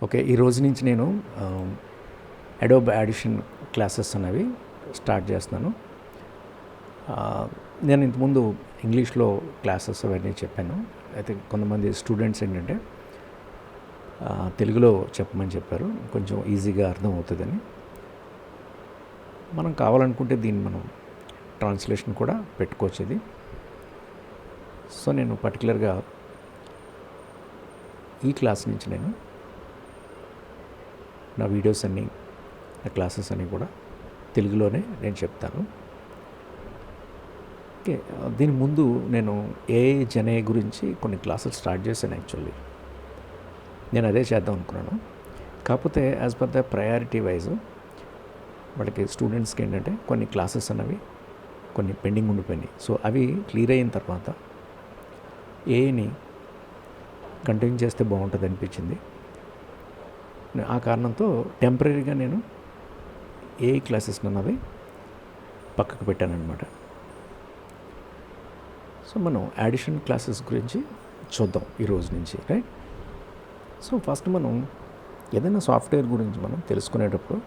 Okay. ఈ రోజు నుంచి నేను అడోబ్ ఆడిషన్ క్లాసెస్ అనేవి స్టార్ట్ చేస్తున్నాను. నేను ఇంతకుముందు ఇంగ్లీష్లో క్లాసెస్ అవన్నీ చెప్పాను. అయితే కొంతమంది స్టూడెంట్స్ ఏంటంటే తెలుగులో చెప్పమని చెప్పారు, కొంచెం ఈజీగా అర్థం అవుతుందని. మనం కావాలనుకుంటే దీన్ని మనం ట్రాన్స్లేషన్ కూడా పెట్టుకోవచ్చు ఇది. సో నేను పర్టికులర్గా ఈ క్లాస్ నుంచి నేను నా వీడియోస్ అన్నీ, నా క్లాసెస్ అన్నీ కూడా తెలుగులోనే నేను చెప్తాను. ఓకే. దీని ముందు నేను ఏఐ జెన్ఏ గురించి కొన్ని క్లాసెస్ స్టార్ట్ చేశాను. యాక్చువల్లీ నేను అదే చేద్దాం అనుకున్నాను. కాకపోతే as per the priority wise వాళ్ళకి స్టూడెంట్స్కి ఏంటంటే కొన్ని క్లాసెస్ అన్నవి కొన్ని పెండింగ్ ఉండిపోయినాయి. సో అవి క్లియర్ అయిన తర్వాత ఏఐని కంటిన్యూ చేస్తే బాగుంటుంది అనిపించింది. ఆ కారణంతో టెంపరీగా నేను ఏఐ క్లాసెస్ అన్నవి పక్కకు పెట్టానన్నమాట. సో మనం ఆడిషన్ క్లాసెస్ గురించి చూద్దాం ఈరోజు నుంచి, రైట్? సో ఫస్ట్ మనం ఏదైనా సాఫ్ట్వేర్ గురించి మనం తెలుసుకునేటప్పుడు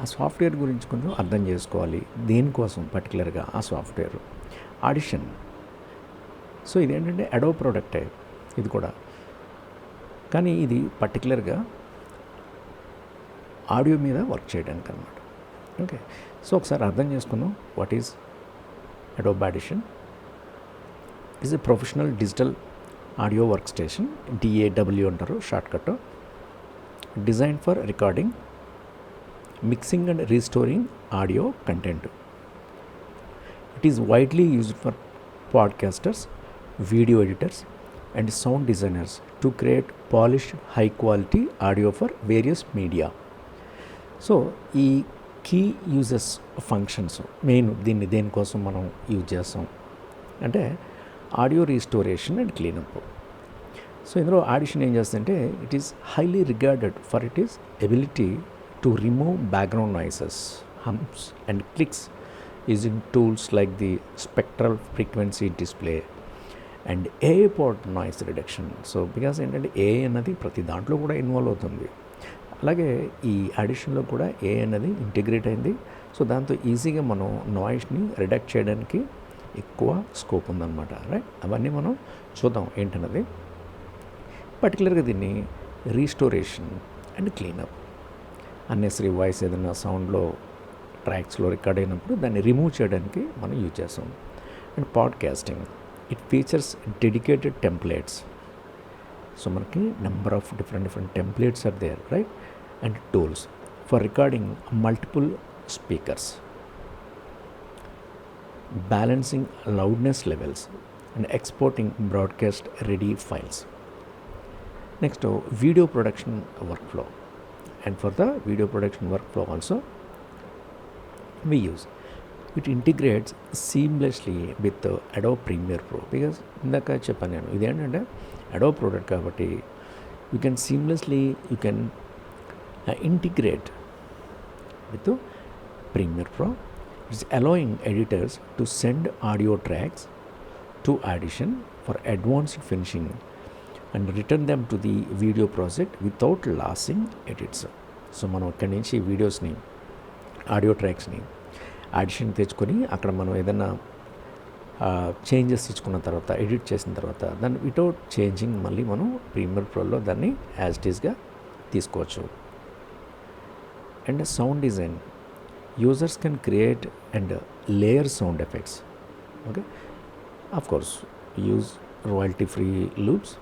ఆ సాఫ్ట్వేర్ గురించి కొంచెం అర్థం చేసుకోవాలి. దేనికోసం పర్టికులర్గా ఆ సాఫ్ట్వేర్ ఆడిషన్. సో ఇదేంటంటే అడోబ్ ప్రోడక్టే ఇది కూడా, కానీ ఇది పర్టికులర్గా ఆడియో మీద వర్క్ చేయడానికి అన్నమాట. ఓకే. సో ఒకసారి అర్థం చేసుకుందాం. What is Adobe audition? Is a professional digital audio work station, DAW అంటారు shortcut. Design for recording, mixing and restoring audio content. It is widely used for podcasters, video editors and sound designers to create polished high quality audio for various media. So ఈ key uses functions main దీన్ని దేనికోసం మనం use చేస్తాం అంటే audio restoration and cleanup. So ఇందులో Audition ఏం చేస్తుందంటే it is highly regarded for it is ability to remove background noises, hums and clicks using tools like the spectral frequency display and AI pod noise reduction. So because ఏంటంటే AI అన్నది ప్రతి దాంట్లో కూడా involve అవుతుంది. అలాగే ఈ ఆడిషన్లో కూడా AI అన్నది ఇంటిగ్రేట్ అయింది. సో దాంతో ఈజీగా మనం నాయిస్ని రిడక్ట్ చేయడానికి ఎక్కువ స్కోప్ ఉందన్నమాట, రైట్? అవన్నీ మనం చూద్దాం ఏంటన్నది. పర్టికులర్గా దీన్ని restoration and cleanup, unnecessary voice ఏదైనా సౌండ్లో ట్రాక్స్లో రికార్డ్ అయినప్పుడు దాన్ని రిమూవ్ చేయడానికి మనం యూజ్ చేస్తాం. And podcasting, it features dedicated templates. So మనకి number of different templates are there, right? And tools for recording multiple speakers, balancing loudness levels and exporting broadcast ready files. Next video production workflow. And for the video production workflow also we use it integrates seamlessly with Adobe Premiere Pro. Because ఇందాక చెప్పాను నేను ఇదేంటంటే Adobe product కాబట్టి you can seamlessly you can integrate with premier Pro. It's allowing editors to send audio tracks to Audition for advanced finishing and return them to the video project without losing edits. So మనం ఇక్కడి నుంచి వీడియోస్ని, audio ట్రాక్స్ని audition తెచ్చుకొని అక్కడ మనం ఏదైనా changes ఇచ్చుకున్న తర్వాత, edit చేసిన తర్వాత దాన్ని వితౌట్ చేంజింగ్ మళ్ళీ మనం ప్రీమియర్ ప్రోలో దాన్ని యాజ్ ఇట్ ఈస్గా తీసుకోవచ్చు. And sound design, users can create and layer sound effects. Okay, of course use royalty free loops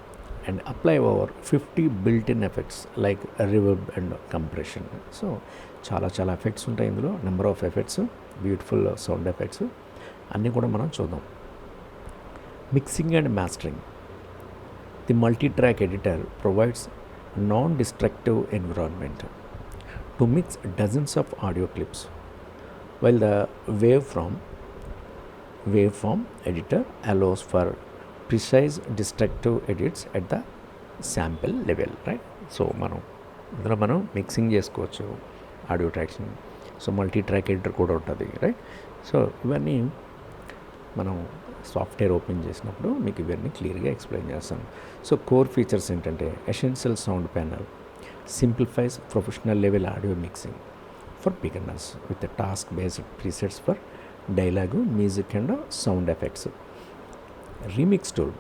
and apply over 50 built-in effects like reverb and compression. So చాలా effects ఉంటాయి ఇందులో, number of effects, beautiful sound effects అన్నీ కూడా మనం చూద్దాం. Mixing and mastering, the multi track editor provides non destructive environment to mix dozens of audio clips while the waveform editor allows for precise destructive edits at the sample level, right? So ఇందులో మనం mixing చేసుకోవచ్చు audio ట్రాక్స్ని. So multi track editor కూడా ఉంటుంది, right? So ఇవన్నీ మనం software open చేసినప్పుడు మీకు ఇవన్నీ క్లియర్గా ఎక్స్ప్లెయిన్ చేస్తాను. సో కోర్ ఫీచర్స్ ఏంటంటే essential sound panel simplifies professional level audio mixing for beginners with task based presets for dialogue, music and sound effects. Remix tool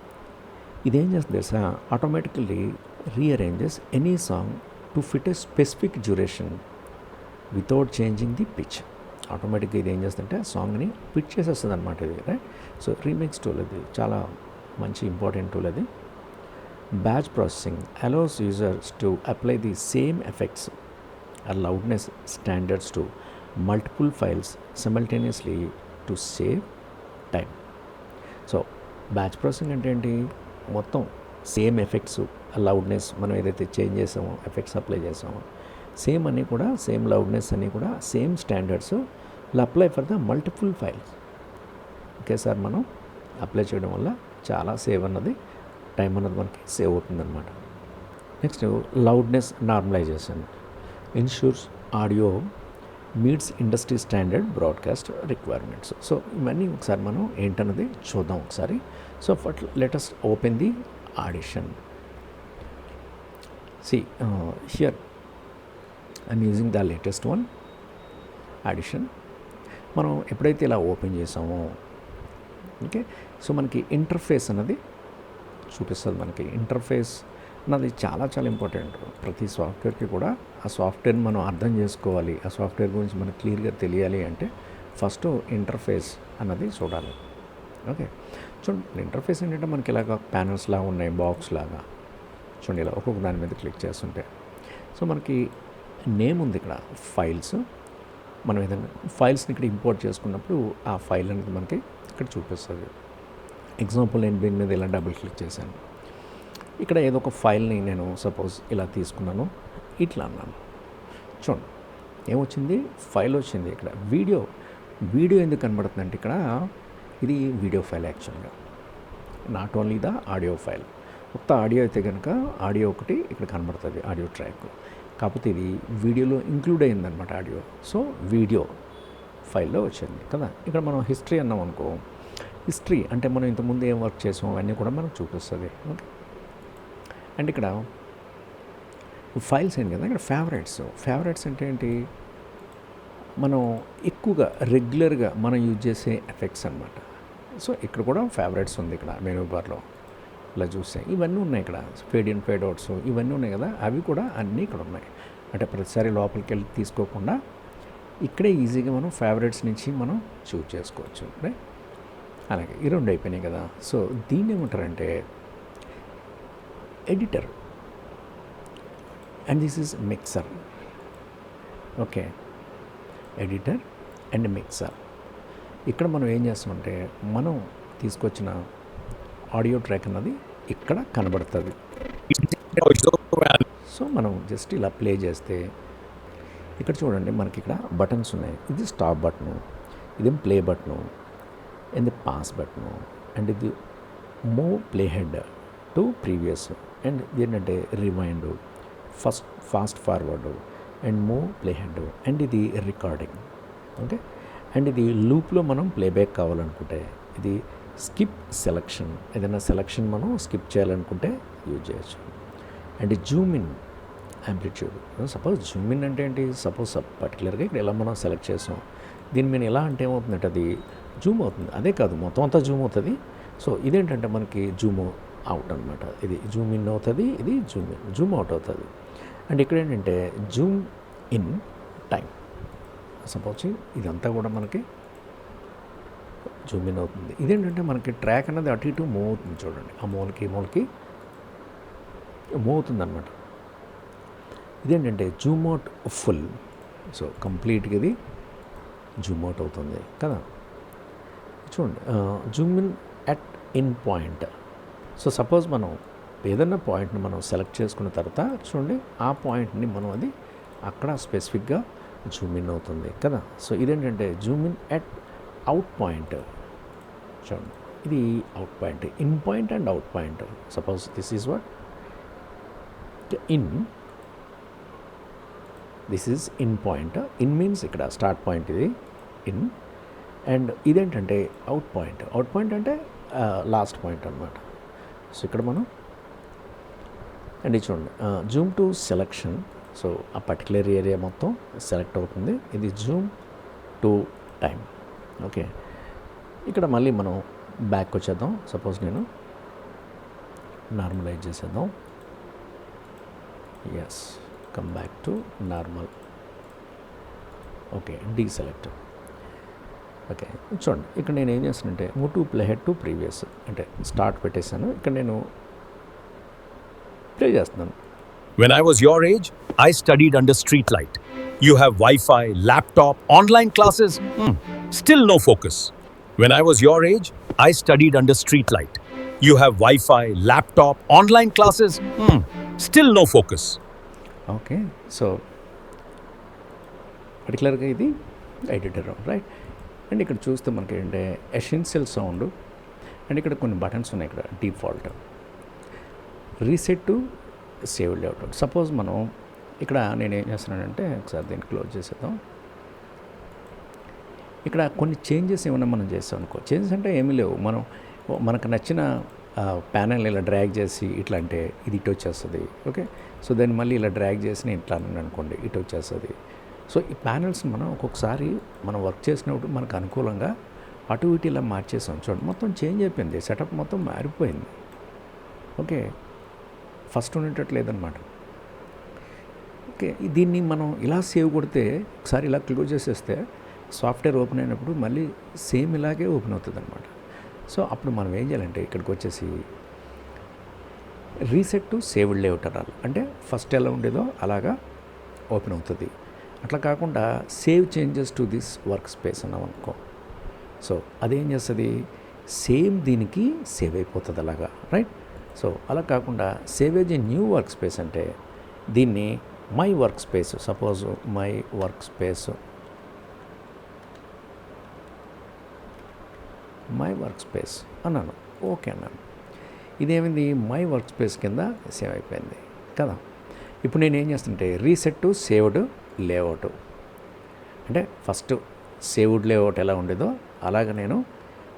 ఇదేం చేస్తుంది తెలుసా, automatically rearranges any song to fit a specific duration without changing the pitch. ఆటోమేటిక్గా ఇది ఏం చేస్తుందంటే సాంగ్ని pitch చేసేస్తుంది అనమాట ఇది, రైట్. సో రీమిక్స్ టూల్ ఇది చాలా మంచి ఇంపార్టెంట్ టూల్ అది. Batch processing allows users to apply the same effects or loudness standards to multiple files simultaneously to save time. So batch processing అంటే ఏంటి, మొత్తం సేమ్ ఎఫెక్ట్స్ లౌడ్నెస్ మనం ఏదైతే change చేసామో ఎఫెక్ట్స్ అప్లై చేసామో సేమ్ అన్నీ కూడా సేమ్ లౌడ్నెస్ అన్నీ కూడా same standards apply for the multiple files ఒకేసారి మనం అప్లై చేయడం వల్ల చాలా సేవ్ అన్నది టైం అన్నది మనకి సేవ్ అవుతుందన్నమాట. Next loudness normalization ensures audio meets industry standard broadcast requirements. So ఇవన్నీ ఒకసారి మనం ఏంటన్నది చూద్దాం ఒకసారి. So first latest open the Audition. See, here I'm using the latest one, Audition. మనం ఎప్పుడైతే ఇలా ఓపెన్ చేసామో ఓకే, సో మనకి ఇంటర్ఫేస్ అన్నది చూపిస్తుంది. మనకి ఇంటర్ఫేస్ అన్నది చాలా చాలా ఇంపార్టెంట్. ప్రతి సాఫ్ట్వేర్కి కూడా ఆ సాఫ్ట్వేర్ని మనం అర్థం చేసుకోవాలి, ఆ సాఫ్ట్వేర్ గురించి మనకు క్లియర్గా తెలియాలి అంటే ఫస్ట్ ఇంటర్ఫేస్ అన్నది చూడాలి. ఓకే, చూడండి ఇంటర్ఫేస్ ఏంటంటే మనకి ఇలాగ ప్యానల్స్ లాగా ఉన్నాయి, బాక్స్ లాగా చూడండి. ఇలా ఒక్కొక్క దాని మీద క్లిక్ చేస్తుంటే సో మనకి నేమ్ ఉంది ఇక్కడ, ఫైల్స్. మనం ఏదైనా ఫైల్స్ని ఇక్కడ ఇంపోర్ట్ చేసుకున్నప్పుడు ఆ ఫైల్ అనేది మనకి ఇక్కడ చూపిస్తుంది. ఎగ్జాంపుల్ నేను దీని మీద ఇలా డబుల్ క్లిక్ చేశాను, ఇక్కడ ఏదో ఒక ఫైల్ని నేను సపోజ్ ఇలా తీసుకున్నాను, ఇట్లా అన్నాను, చూడండి ఏమొచ్చింది, ఫైల్ వచ్చింది. ఇక్కడ వీడియో ఎందుకు కనబడుతుందంటే ఇక్కడ ఇది వీడియో ఫైల్ యాక్చువల్గా, not only the audio file. కొత్త ఆడియో అయితే కనుక ఆడియో ఒకటి ఇక్కడ కనబడుతుంది, ఆడియో ట్రాక్. కాకపోతే ఇది వీడియోలో ఇంక్లూడ్ అయిందనమాట ఆడియో. సో వీడియో ఫైల్లో వచ్చింది కదా. ఇక్కడ మనం హిస్టరీ అన్నాం అనుకో, హిస్టరీ అంటే మనం ఇంతకుముందు ఏం వర్క్ చేసాం అవన్నీ కూడా మనకు చూపిస్తుంది. ఓకే, అండ్ ఇక్కడ ఫైల్స్ ఏంటి కదా, ఇక్కడ ఫేవరెట్స్ అంటే ఏంటి, మనం ఎక్కువగా రెగ్యులర్గా మనం యూజ్ చేసే ఎఫెక్ట్స్ అనమాట. సో ఇక్కడ కూడా ఫేవరెట్స్ ఉంది, ఇక్కడ మెనూ బార్లో ఇలా చూస్తే ఇవన్నీ ఉన్నాయి. ఇక్కడ ఫేడ్ ఇన్ ఫేడ్ అవుట్స్ ఇవన్నీ ఉన్నాయి కదా, అవి కూడా అన్నీ ఇక్కడ ఉన్నాయి. అంటే ప్రతిసారి లోపలికి వెళ్ళి తీసుకోకుండా ఇక్కడే ఈజీగా మనం ఫేవరెట్స్ నుంచి మనం చూజ్ చేసుకోవచ్చు. రైట్, అలాగే ఈ రెండు అయిపోయినాయి కదా. సో దీన్ని ఏమంటారంటే editor and this is mixer. Okay, editor and mixer. ఇక్కడ మనం ఏం చేస్తామంటే మనం తీసుకొచ్చిన ఆడియో ట్రాక్ అన్నది ఇక్కడ కనబడుతుంది. సో మనం జస్ట్ ఇలా ప్లే చేస్తే ఇక్కడ చూడండి మనకి ఇక్కడ బటన్స్ ఉన్నాయి. ఇది స్టాప్ బటను, ఇది ప్లే బటను, ఇది పాస్ బటను, అండ్ ఇది move play head to previous, and ఏంటంటే rewind, fast forward, and move play head, and ఇది రికార్డింగ్. ఓకే, అండ్ ఇది లూప్లో మనం ప్లేబ్యాక్ కావాలనుకుంటే ఇది స్కిప్ సెలక్షన్, ఏదైనా సెలక్షన్ మనం స్కిప్ చేయాలనుకుంటే యూజ్ చేయొచ్చు. And zoom in amplitude. Suppose zoom in అంటే ఏంటి, సపోజ్ పర్టికులర్గా ఇక్కడ ఎలా మనం సెలెక్ట్ చేసాం దీని మీద ఎలా అంటే ఏమవుతుందంటే అది జూమ్ అవుతుంది. అదే కాదు మొత్తం అంతా జూమ్ అవుతుంది. సో ఇదేంటంటే మనకి జూమ్ అవుట్ అనమాట. ఇది జూమ్ ఇన్ అవుతుంది, ఇది జూమ్ అవుట్ అవుతుంది. అండ్ ఇక్కడ ఏంటంటే జూమ్ ఇన్ టైం. సపోజ్ ఇదంతా కూడా మనకి జూమ్ ఇన్ అవుతుంది. ఇదేంటంటే మనకి ట్రాక్ అనేది అటు ఇటు మూవ్ అవుతుంది. చూడండి ఆ మూలకి మూవ్ అవుతుంది అనమాట. ఇదేంటంటే జూమ్ అవుట్ ఫుల్. సో కంప్లీట్గా ఇది జూమ్ అవుట్ అవుతుంది కదా. చూడండి Zoom in at in point. So suppose మనం ఏదన్నా పాయింట్ని మనం సెలెక్ట్ చేసుకున్న తర్వాత చూడండి ఆ పాయింట్ని మనం అది అక్కడ స్పెసిఫిక్గా జూమ్ ఇన్ అవుతుంది కదా. సో ఇదేంటంటే Zoom in at out point. చూడండి ఇది out point, in point and out point. Suppose this is what in, this is in point. In means ఇక్కడ స్టార్ట్ పాయింట్ ఇది ఇన్, అండ్ ఇదేంటంటే అవుట్ పాయింట్ అంటే last point అనమాట. So ఇక్కడ మనం and ఇది చూడండి జూమ్ టు సెలెక్షన్. సో ఆ పర్టికులర్ ఏరియా మొత్తం సెలెక్ట్ అవుతుంది. ఇది జూమ్ టు టైం. ఓకే, ఇక్కడ మళ్ళీ మనం బ్యాక్ వచ్చేద్దాం. సపోజ్ నేను నార్మలైజ్ చేసేద్దాం. Yes, come back to normal. Okay, deselect. Okay, చూడండి ఇక్కడ నేను ఏం చేస్తానంటే move to play head to previous అంటే స్టార్ట్ పెట్టేశాను. ఇక్కడ నేను ప్లే చేస్తున్నాను. When I was your age, I studied under street light. You have Wi-Fi, laptop, online classes. Still no focus. When I was your age, I studied under street light. You have Wi-Fi, laptop, online classes. Still no focus. Okay, so పర్టికులర్గా ఇది editor, right. And ఇక్కడ చూస్తే మనకి ఏంటంటే essential sound and ఇక్కడ కొన్ని buttons ఉన్నాయి. ఇక్కడ default, reset to save layout. Suppose మనం ఇక్కడ నేను ఏం చేస్తున్నానంటే ఒకసారి దీన్ని క్లోజ్ చేసేద్దాం. ఇక్కడ కొన్ని చేంజెస్ ఏమైనా మనం చేస్తాం అనుకో. చేంజెస్ అంటే ఏమీ లేవు, మనం మనకు నచ్చిన ప్యానెల్ ఇలా డ్రాగ్ చేసి ఇట్లా అంటే ఇది ఇటు వచ్చేస్తుంది. ఓకే, సో దాన్ని మళ్ళీ ఇలా డ్రాగ్ చేసి నేను ఇట్లా అనుకోండి ఇటు వచ్చేస్తుంది. సో ఈ ప్యానెల్స్ మనం ఒక్కొక్కసారి మనం వర్క్ చేసినప్పుడు మనకు అనుకూలంగా అటు ఇటు ఇలా మార్చేసాం. చూడండి మొత్తం చేంజ్ అయిపోయింది, సెటప్ మొత్తం మారిపోయింది. ఓకే, ఫస్ట్ ఉండేటట్టు లేదనమాట. ఓకే, దీన్ని మనం ఇలా సేవ్ కొడితే ఒకసారి ఇలా క్లోజ్ చేసేస్తే సాఫ్ట్వేర్ ఓపెన్ అయినప్పుడు మళ్ళీ సేమ్ ఇలాగే ఓపెన్ అవుతుంది అనమాట. సో అప్పుడు మనం ఏం చేయాలంటే ఇక్కడికి వచ్చేసి రీసెట్ టు సేవ్డ్ లేఅవుట్ అనాలి. అంటే ఫస్ట్ ఎలా ఉండేదో అలాగా ఓపెన్ అవుతుంది. అట్లా కాకుండా save changes to this work space అన్నాం అనుకో. సో అదేం చేస్తుంది, సేమ్ దీనికి సేవ్ అయిపోతుంది అలాగా, రైట్. సో అలా కాకుండా savage a new work space అంటే దీన్ని my work space, suppose my work space అన్నాను. ఓకే అన్నాను. ఇదేమైంది, మై వర్క్ స్పేస్ కింద సేవ్ అయిపోయింది కదా. ఇప్పుడు నేను ఏం చేస్తుంటే రీసెట్ టు సేవ్డ్ లేఅవుట్ అంటే ఫస్ట్ సేవ్డ్ లేఅవుట్ ఎలా ఉండేదో అలాగ నేను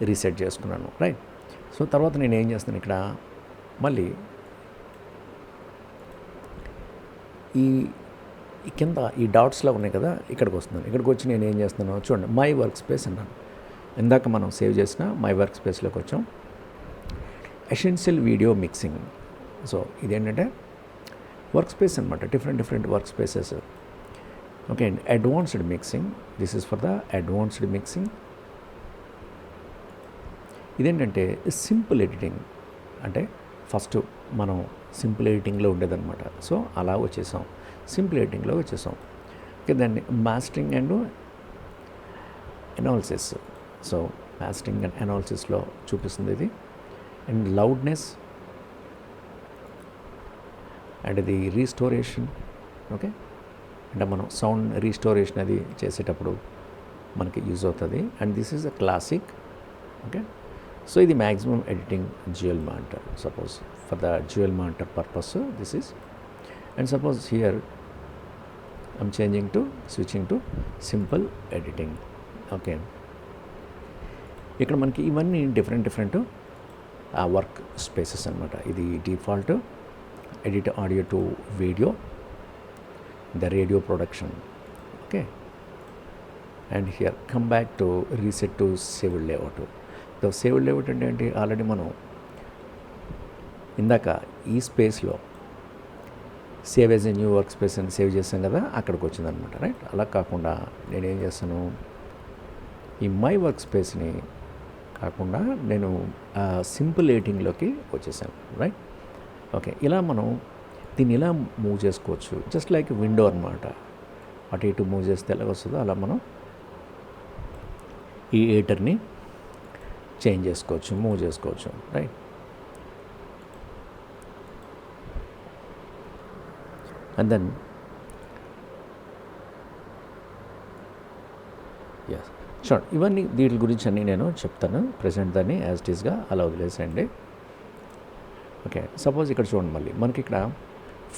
రీసెట్ చేసుకున్నాను, రైట్. సో తర్వాత నేను ఏం చేస్తాను, ఇక్కడ మళ్ళీ ఈ కింద ఈ డాట్స్లో ఉన్నాయి కదా, ఇక్కడికి వస్తున్నాను. ఇక్కడికి వచ్చి నేను ఏం చేస్తున్నాను చూడండి, మై వర్క్ స్పేస్ అన్నాను. ఇందాక మనం సేవ్ చేసిన మై వర్క్ స్పేస్లోకి వచ్చాం. Essential video mixing. సో ఇదేంటంటే వర్క్ స్పేస్ అనమాట, different work spaces. Okay, and advanced mixing, this is for the advanced mixing. ఇదేంటంటే సింపుల్ ఎడిటింగ్ అంటే ఫస్ట్ మనం సింపుల్ ఎడిటింగ్లో ఉండేదన్నమాట. సో అలా వచ్చేసాం, సింపుల్ ఎడిటింగ్లో వచ్చేసాం. ఓకే, దాన్ని mastering and analysis. So mastering and ఎనాలిసిస్లో చూపిస్తుంది ఇది. అండ్ లౌడ్నెస్ అండ్ ఇది రీస్టోరేషన్. ఓకే, అంటే మనం సౌండ్ రీస్టోరేషన్ అది చేసేటప్పుడు మనకి యూజ్ అవుతుంది. And this is a classic. Okay, so ఇది maximum editing dual monitor. Suppose for the dual monitor purpose this is. And suppose here I'm switching to simple editing. Okay, ఇక్కడ మనకి ఇవన్నీ different work spaces అనమాట. ఇది default edit audio to video, the radio production. Okay, and here come back to reset to saved layout. The saved layout అంటే ఏంటి, already మనం ఇందాక ఈ స్పేస్లో save as a new work space అని save చేసాం కదా, అక్కడికి వచ్చిందనమాట, రైట్. అలా కాకుండా నేనేం చేస్తాను, ఈ మై వర్క్ స్పేస్ని కాకుండా నేను సింపుల్ ఎడిటింగ్లోకి వచ్చేసాను, రైట్. ఓకే, ఇలా మనం దీన్ని ఇలా మూవ్ చేసుకోవచ్చు, జస్ట్ లైక్ విండో అనమాట. అటు ఇటు మూవ్ చేస్తే ఎలా వస్తుందో అలా మనం ఈ ఎడిటర్ని చేంజ్ చేసుకోవచ్చు, మూవ్ చేసుకోవచ్చు, right. And then yes sure, ఇవన్నీ వీటి గురించి అన్నీ నేను చెప్తాను. ప్రజెంట్ దాన్ని యాజ్ ఇట్ ఈస్గా అలా వదిలేసేయండి. ఓకే, సపోజ్ ఇక్కడ చూడండి, మళ్ళీ మనకి ఇక్కడ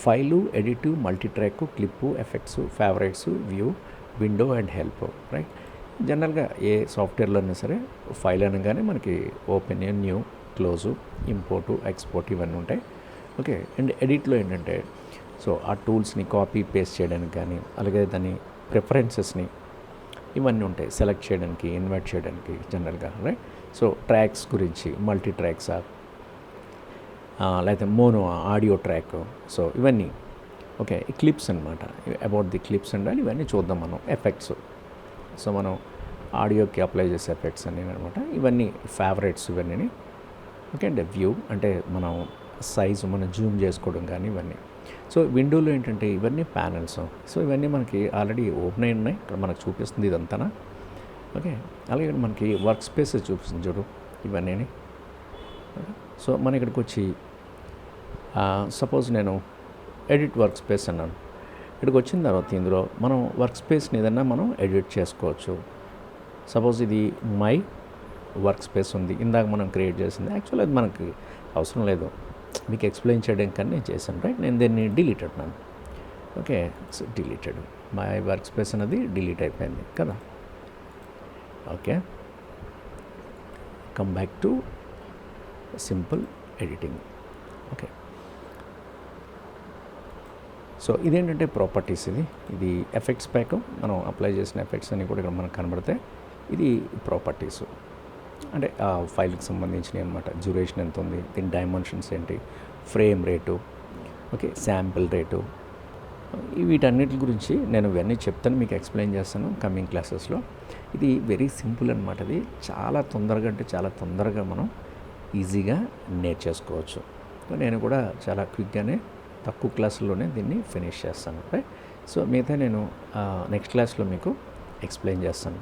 file, edit, multi track, clip, effects, favourites, view, window and help, right. జనరల్గా ఏ సాఫ్ట్వేర్లో అయినా సరే ఫైల్ అనగానే మనకి open, new, close, import, export ఇవన్నీ ఉంటాయి. ఓకే. అండ్ ఎడిట్లో ఏంటంటే సో ఆ టూల్స్ని కాపీ పేస్ట్ చేయడానికి కానీ, అలాగే దాని ప్రిఫరెన్సెస్ని ఇవన్నీ ఉంటాయి సెలెక్ట్ చేయడానికి, ఇన్వర్ట్ చేయడానికి జనరల్గా, రైట్. సో ట్రాక్స్ గురించి మల్టీ ట్రాక్సా లేకపోతే మోనో ఆడియో ట్రాక్, సో ఇవన్నీ ఓకే. క్లిప్స్ అనమాట, అబౌట్ ది క్లిప్స్ ఉండాలి. ఇవన్నీ చూద్దాం మనం. ఎఫెక్ట్స్, సో మనం ఆడియోకి అప్లై చేసే ఎఫెక్ట్స్ అన్నీ అనమాట. ఇవన్నీ ఫేవరెట్స్ ఇవన్నీ. ఓకే అండి. వ్యూ అంటే మనం సైజు మనం జూమ్ చేసుకోవడం కానీ ఇవన్నీ. సో విండోలో ఏంటంటే ఇవన్నీ ప్యానల్స్. సో ఇవన్నీ మనకి ఆల్రెడీ ఓపెన్ అయి ఉన్నాయి. ఇక్కడ మనకు చూపిస్తుంది ఇదంతా. ఓకే. అలాగే మనకి వర్క్ స్పేసెస్ చూపిస్తుంది చూడు ఇవన్నీ. సో మన ఇక్కడికి వచ్చి సపోజ్ నేను ఎడిట్ వర్క్ స్పేస్ అన్నాను. ఇక్కడికి వచ్చిన తర్వాత ఇందులో మనం వర్క్ స్పేస్ని ఏదన్నా మనం ఎడిట్ చేసుకోవచ్చు. సపోజ్ ఇది మై వర్క్ స్పేస్ ఉంది, ఇందాక మనం క్రియేట్ చేసింది. యాక్చువల్లీ అది మనకి అవసరం లేదు, మీకు ఎక్స్ప్లెయిన్ చేయడానికి కానీ నేను చేశాను, రైట్. నేను దీన్ని డిలీట్ అంటున్నాను. Okay. So deleted, my work space అనేది డిలీట్ అయిపోయింది కదా. Okay. Come back to simple editing. Okay. So ఇదేంటంటే ప్రాపర్టీస్, ఇది ఎఫెక్ట్స్ ప్యాక్. మనం అప్లై చేసిన ఎఫెక్ట్స్ అన్నీ కూడా ఇక్కడ మనకు కనబడతాయి. ఇది ప్రాపర్టీస్ అంటే ఆ ఫైల్కి సంబంధించినవి అనమాట. డ్యూరేషన్ ఎంత ఉంది, దీని డైమెన్షన్స్ ఏంటి, frame rate, okay, sample rate, వీటన్నిటి గురించి నేను ఇవన్నీ చెప్తాను, మీకు ఎక్స్ప్లెయిన్ చేస్తాను కమింగ్ క్లాసెస్లో. ఇది వెరీ సింపుల్ అనమాట. ఇది చాలా తొందరగా అంటే చాలా తొందరగా మనం ఈజీగా నేర్చేసుకోవచ్చు. నేను కూడా చాలా క్విక్గానే తక్కువ క్లాసుల్లోనే దీన్ని ఫినిష్ చేస్తాను, రైట్. సో మిగతా నేను నెక్స్ట్ క్లాస్లో మీకు ఎక్స్ప్లెయిన్ చేస్తాను.